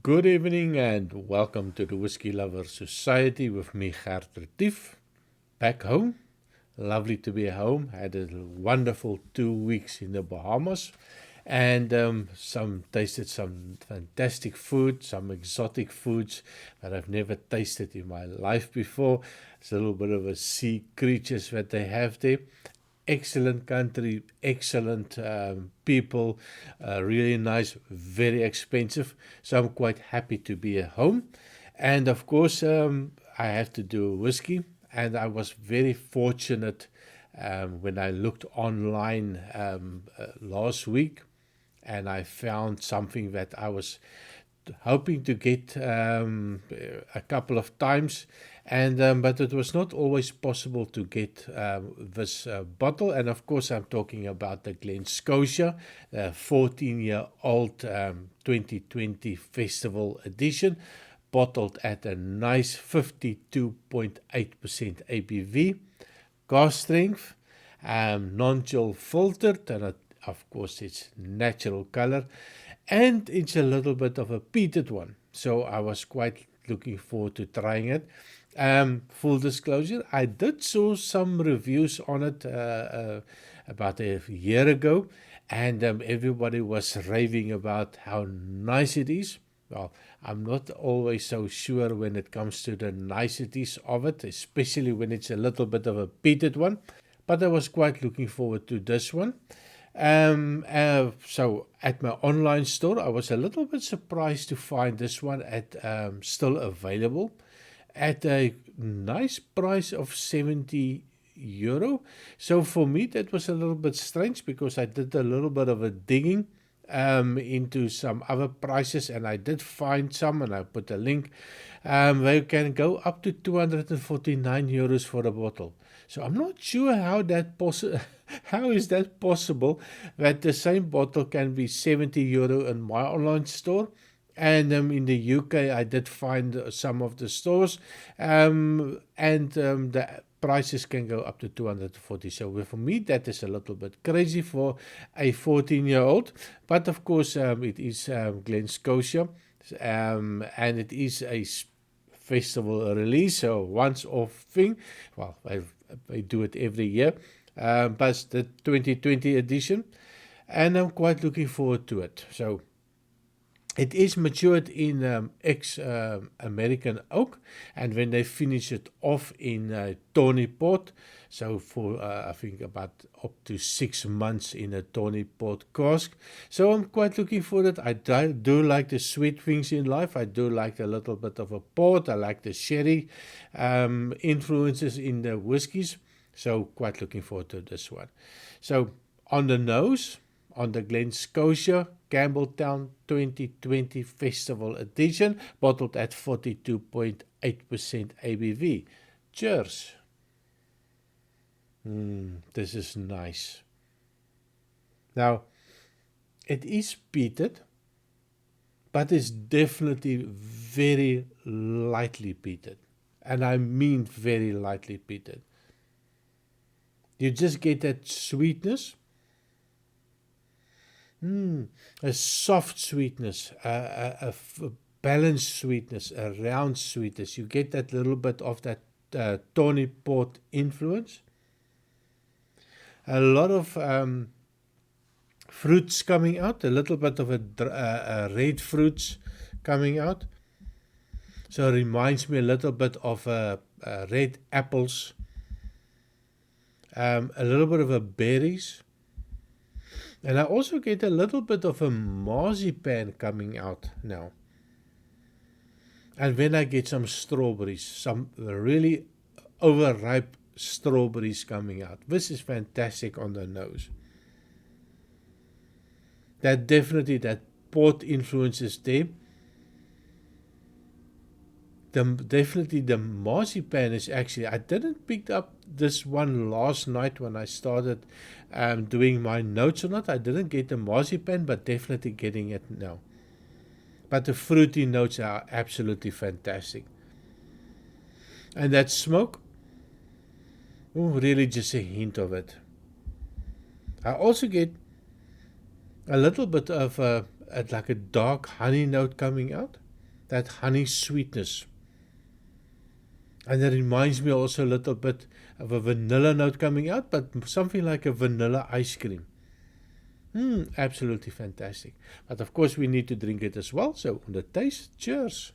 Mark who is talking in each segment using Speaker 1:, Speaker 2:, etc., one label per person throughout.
Speaker 1: Good evening and welcome to the Whisky Lover Society with me, Gert Retief, back home. Lovely to be home. Had a wonderful 2 weeks in the Bahamas and tasted some fantastic food, some exotic foods that I've never tasted in my life before. It's a little bit of a sea creatures that they have there. Excellent country, excellent people, really nice, very expensive. So I'm quite happy to be at home. And of course, I have to do whiskey. And I was very fortunate when I looked online last week and I found something that I was hoping to get a couple of times, and but it was not always possible to get this bottle. And of course, I'm talking about the Glen Scotia, 14-year-old 2020 Festival Edition, bottled at a nice 52.8% ABV, cask strength, non-chill filtered, and of course it's natural color, and it's a little bit of a peated one. So I was quite looking forward to trying it. Full disclosure, I did saw some reviews on it about a year ago, and everybody was raving about how nice it is. Well, I'm not always so sure when it comes to the niceties of it, especially when it's a little bit of a peated one, but I was quite looking forward to this one. So at my online store, I was a little bit surprised to find this one at still available at a nice price of €70. So for me, that was a little bit strange because I did a little bit of a digging into some other prices, and I did find some, and I put a link. They can go up to €249 for a bottle. So I'm not sure how how is that possible that the same bottle can be €70 in my online store. And in the UK, I did find some of the stores, and the prices can go up to 240. So for me, that is a little bit crazy for a 14-year-old. But of course, it is Glen Scotia, and it is a festival release, so once-off thing. Well, I do it every year, but the 2020 edition, and I'm quite looking forward to it. So it is matured in ex-American oak, and when they finish it off in tawny port, so for I think about up to 6 months in a tawny port cask. So I'm quite looking for it. I do like the sweet things in life. I do like a little bit of a port. I like the sherry influences in the whiskies. So quite looking forward to this one. So on the nose, on the Glen Scotia Campbeltown 2020 Festival Edition, bottled at 42.8% ABV. Cheers. This is nice. Now, it is peated, but it's definitely very lightly peated. And I mean very lightly peated. You just get that sweetness. A soft sweetness, a balanced sweetness, a round sweetness. You get that little bit of that tawny port influence. A lot of fruits coming out, a little bit of a red fruits coming out. So it reminds me a little bit of red apples, a little bit of a berries. And I also get a little bit of a marzipan coming out now. And then I get some strawberries, some really overripe strawberries coming out. This is fantastic on the nose. That port influence is there. Definitely the marzipan is actually, I didn't pick up this one last night when I started doing my notes on it. I didn't get the marzipan, but definitely getting it now. But the fruity notes are absolutely fantastic. And that smoke, really just a hint of it. I also get a little bit of like a dark honey note coming out. that honey sweetness. And it reminds me also a little bit of a vanilla note coming out, but something like a vanilla ice cream. Absolutely fantastic. But of course we need to drink it as well. So on the taste, cheers.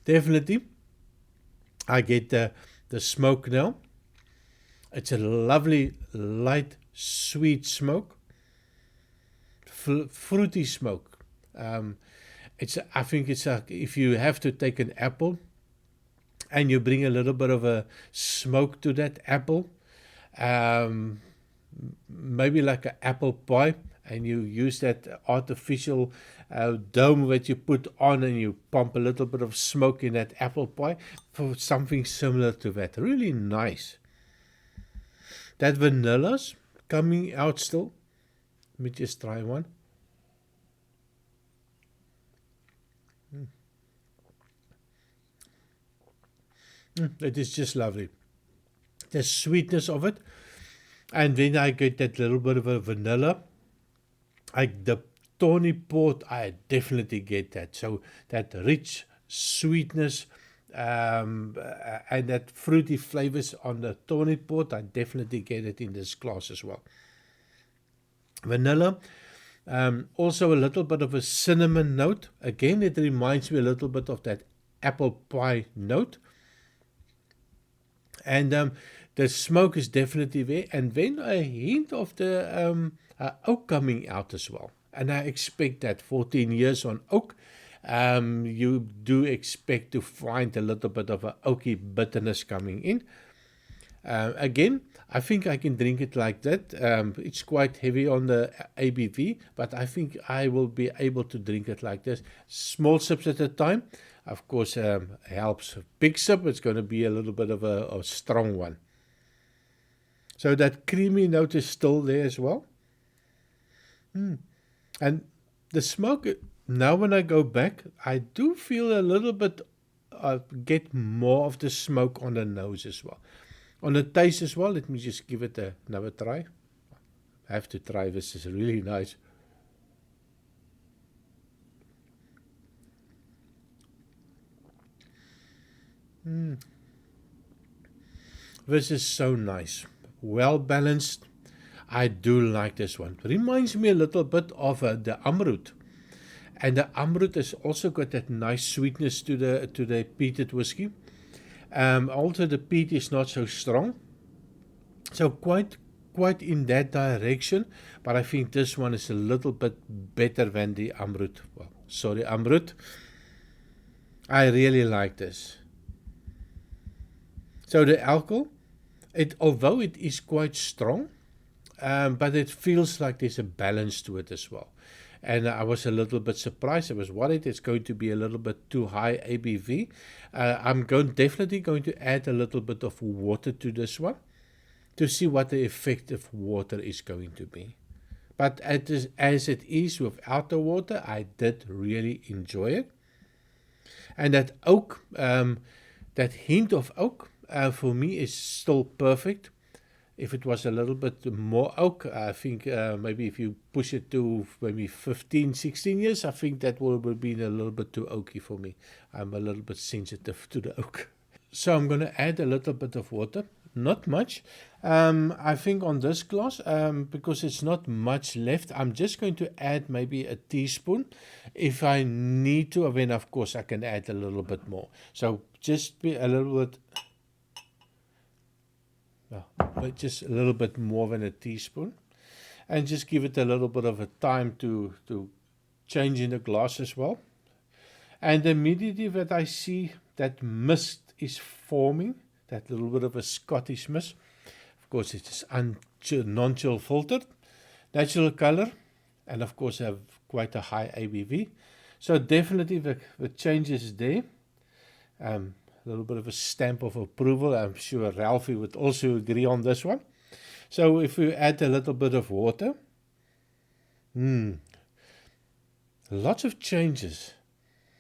Speaker 1: Definitely, I get the smoke now. It's a lovely, light, sweet smoke. Fruity smoke. I think it's like if you have to take an apple and you bring a little bit of a smoke to that apple, maybe like an apple pie, and you use that artificial dome that you put on and you pump a little bit of smoke in that apple pie for something similar to that. Really nice. That vanilla's coming out still. Let me just try one. It is just lovely. The sweetness of it. And then I get that little bit of a vanilla. The tawny port, I definitely get that. So that rich sweetness and that fruity flavors on the tawny port, I definitely get it in this glass as well. Vanilla, also a little bit of a cinnamon note. Again, it reminds me a little bit of that apple pie note. And the smoke is definitely there. And then a hint of the oak coming out as well. And I expect that 14 years on oak, you do expect to find a little bit of an oaky bitterness coming in. Again, I think I can drink it like that. It's quite heavy on the ABV, but I think I will be able to drink it like this. Small sips at a time. Of course, helps. Big sip, it's going to be a little bit of a strong one. So that creamy note is still there as well. And the smoke, now when I go back, I do feel a little bit, get more of the smoke on the nose as well. On the taste as well, let me just give it another try. I have to try this, is really nice. This is so nice. Well balanced. I do like this one. Reminds me a little bit of the Amrut. And the Amrut has also got that nice sweetness to the peated whiskey. Also the peat is not so strong. So quite in that direction. But I think this one is a little bit better than the Amrut. Well, sorry, Amrut. I really like this. So the alcohol, although it is quite strong, but it feels like there's a balance to it as well. And I was a little bit surprised. I was worried it's going to be a little bit too high ABV. I'm definitely going to add a little bit of water to this one to see what the effect of water is going to be. But as it is without the water, I did really enjoy it. And that oak, that hint of oak, for me is still perfect. If it was a little bit more oak, I think maybe if you push it to maybe 15, 16 years, I think that will be a little bit too oaky for me. I'm a little bit sensitive to the oak. So I'm going to add a little bit of water, not much. I think on this glass, because it's not much left, I'm just going to add maybe a teaspoon. If I need to, then of course I can add a little bit more. So just be a little bit... but just a little bit more than a teaspoon, and just give it a little bit of a time to change in the glass as well. And immediately that I see that mist is forming, that little bit of a Scottish mist, of course it is non-chill filtered, natural color, and of course have quite a high ABV. So definitely the change is there. A little bit of a stamp of approval. I'm sure Ralphie would also agree on this one. So if we add a little bit of water, lots of changes.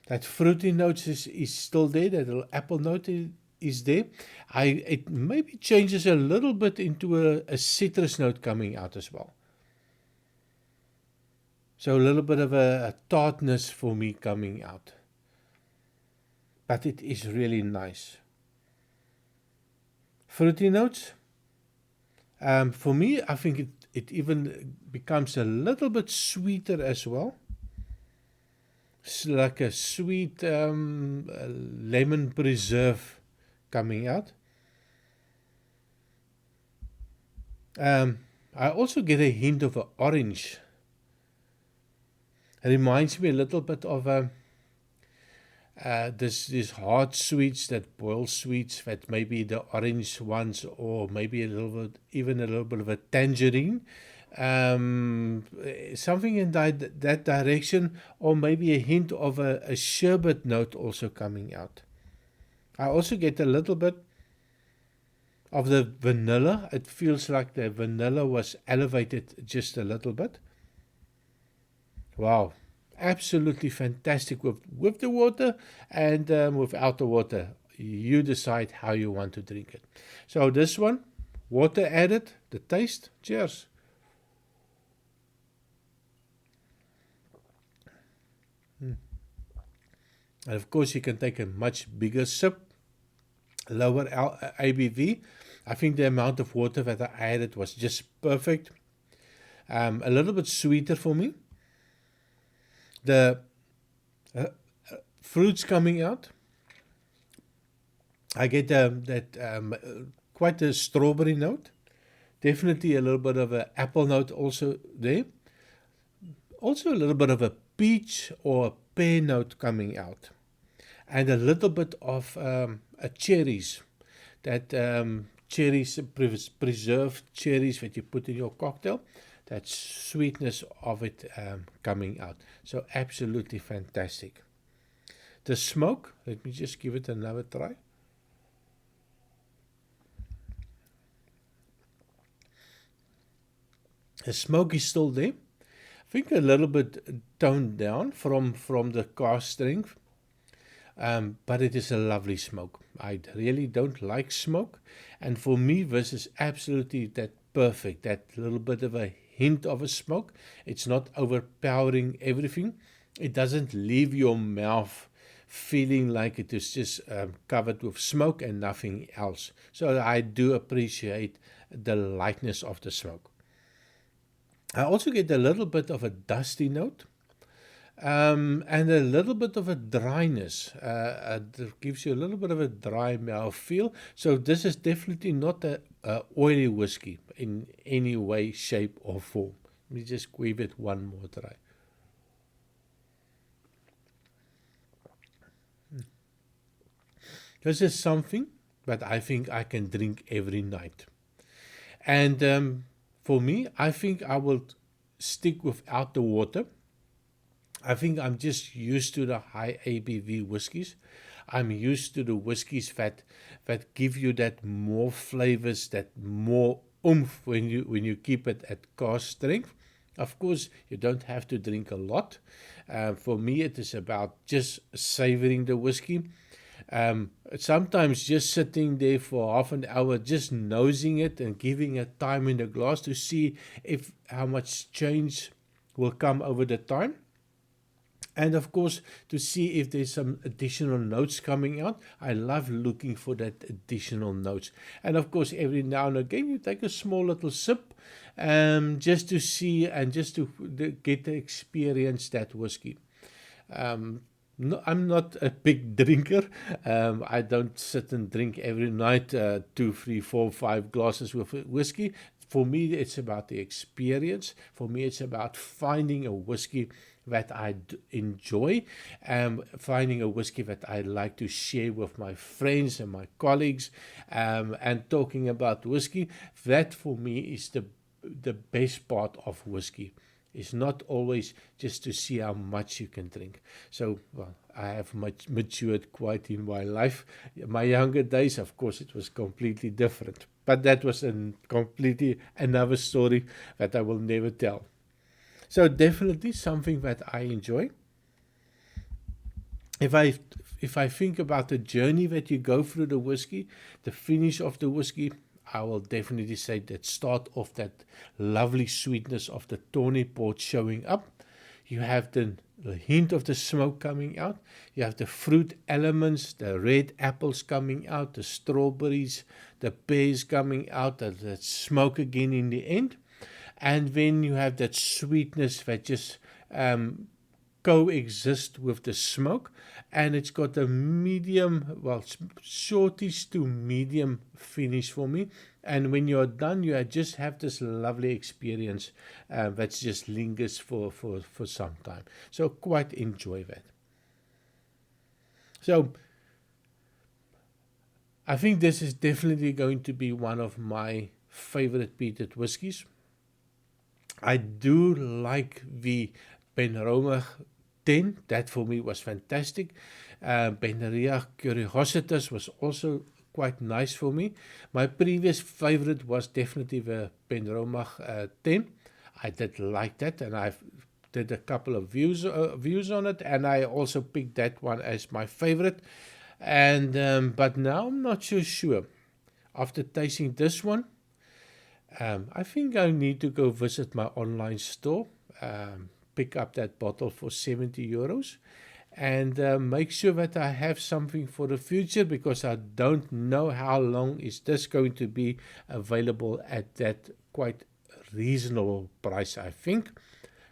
Speaker 1: That fruity note is still there. That little apple note is there. It maybe changes a little bit into a citrus note coming out as well. So a little bit of a tartness for me coming out. But it is really nice. Fruity notes. For me, I think it even becomes a little bit sweeter as well. It's like a sweet lemon preserve coming out. I also get a hint of an orange. It reminds me a little bit of this hard sweets, that boiled sweets, that maybe the orange ones, or maybe even a little bit of a tangerine, something in that direction, or maybe a hint of a sherbet note also coming out. I also get a little bit of the vanilla. It feels like the vanilla was elevated just a little bit. Wow, absolutely fantastic with the water and without the water. You decide how you want to drink it. So this one, water added, the taste, cheers. And of course you can take a much bigger sip, lower ABV. I think the amount of water that I added was just perfect. A little bit sweeter for me. The fruits coming out. I get quite a strawberry note. Definitely a little bit of an apple note also there. Also a little bit of a peach or a pear note coming out. And a little bit of cherries. That cherries, preserved cherries that you put in your cocktail. That sweetness of it coming out. So absolutely fantastic. The smoke, let me just give it another try. The smoke is still there. I think a little bit toned down from the cask strength. But it is a lovely smoke. I really don't like smoke. And for me, this is absolutely that perfect. That little bit of a hint of a smoke. It's not overpowering everything. It doesn't leave your mouth feeling like it is just covered with smoke and nothing else. So I do appreciate the lightness of the smoke. I also get a little bit of a dusty note. And a little bit of a dryness. It gives you a little bit of a dry mouth feel. So this is definitely not a oily whiskey in any way, shape, or form. Let me just give it one more try. This is something that I think I can drink every night. And for me, I think I will stick without the water. I think I'm just used to the high ABV whiskies. I'm used to the whiskies that give you that more flavors, that more oomph when you keep it at cask strength. Of course, you don't have to drink a lot. For me, it is about just savoring the whiskey. Sometimes just sitting there for half an hour, just nosing it and giving it time in the glass to see how much change will come over the time. And of course, to see if there's some additional notes coming out. I love looking for that additional notes. And of course, every now and again, you take a small little sip just to see and just to get to experience that whiskey. No, I'm not a big drinker. I don't sit and drink every night 2, 3, 4, 5 glasses of whiskey. For me, it's about the experience. For me, it's about finding a whiskey that I enjoy, finding a whiskey that I like to share with my friends and my colleagues, and talking about whiskey. That for me is the best part of whiskey. It's not always just to see how much you can drink. So, well, I have matured quite in my life. My younger days, of course, it was completely different. But that was completely another story that I will never tell. So definitely something that I enjoy. If I think about the journey that you go through the whiskey, the finish of the whiskey, I will definitely say that start off that lovely sweetness of the tawny port showing up. You have the hint of the smoke coming out. You have the fruit elements, the red apples coming out, the strawberries, the pears coming out, that smoke again in the end. And then you have that sweetness that just coexist with the smoke, and it's got a medium, well, shortish to medium finish for me. And when you're done, you just have this lovely experience that just lingers for some time. So quite enjoy that. So I think this is definitely going to be one of my favorite peated whiskies. I do like the Benroma 10. That for me was fantastic. Benria Curiositas was also quite nice for me. My previous favorite was definitely the Benroma 10. I did like that, and I did a couple of views on it, and I also picked that one as my favorite. And but now I'm not so sure. After tasting this one, I think I need to go visit my online store, pick up that bottle for 70 euros, and make sure that I have something for the future, because I don't know how long is this going to be available at that quite reasonable price, I think.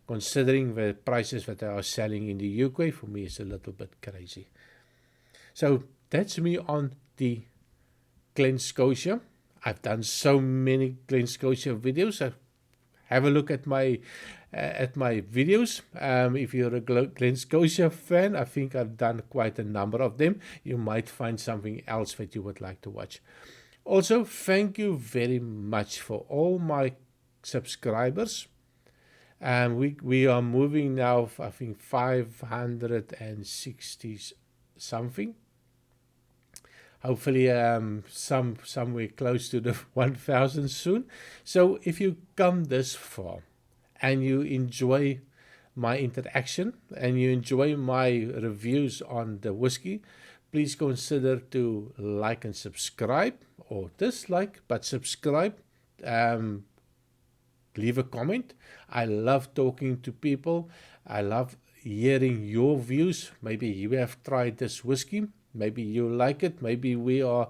Speaker 1: Considering the prices that they are selling in the UK, for me it's a little bit crazy. So that's me on the Glen Scotia. I've done so many Glen Scotia videos. Have a look at my videos. If you're a Glen Scotia fan, I think I've done quite a number of them. You might find something else that you would like to watch. Also, thank you very much for all my subscribers. We are moving now, I think 560 something. Hopefully somewhere close to the 1,000 soon. So if you come this far and you enjoy my interaction and you enjoy my reviews on the whiskey, please consider to like and subscribe, or dislike, but subscribe. Leave a comment. I love talking to people. I love hearing your views. Maybe you have tried this whiskey. Maybe you like it. Maybe we have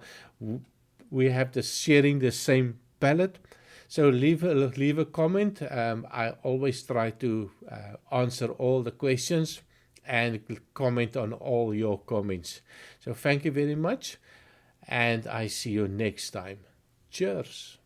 Speaker 1: the sharing the same palate. So leave a comment. I always try to answer all the questions and comment on all your comments. So thank you very much, and I see you next time. Cheers.